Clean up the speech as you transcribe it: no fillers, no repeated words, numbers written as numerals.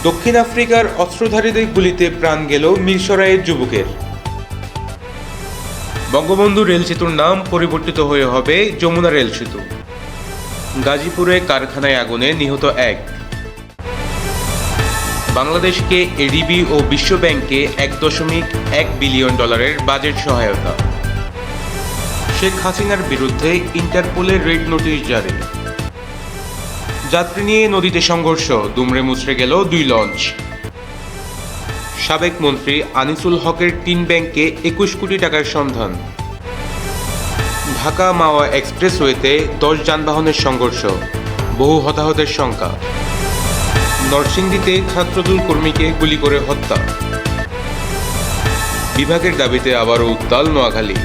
দক্ষিণ আফ্রিকার অস্ত্রধারীদের গুলিতে প্রাণ গেল মিরসরাইয়ের যুবকের। বঙ্গবন্ধু রেল সেতুর নাম পরিবর্তিত হয়ে হবে যমুনা রেল সেতু। গাজীপুরে কারখানায় আগুনে নিহত এক। বাংলাদেশকে এডিবি ও বিশ্বব্যাংকে $1.1 বিলিয়ন বাজেট সহায়তা। শেখ হাসিনার বিরুদ্ধে ইন্টারপোলের রেড নোটিশ জারি। যাত্রী নিয়ে নদীতে সংঘর্ষ, দুমড়ে মুচড়ে গেল 2 লঞ্চ। সাবেক মন্ত্রী আনিসুল হকের 3 ব্যাংকে 21 কোটি টাকার সন্ধান। ঢাকা মাওয়া এক্সপ্রেসওয়েতে 10 যানবাহনের সংঘর্ষ, বহু হতাহতের শঙ্কা। নরসিংদীতে ছাত্রদল কর্মীকে গুলি করে হত্যা। বিভাগের দাবিতে আবারও উত্তাল নোয়াখালী।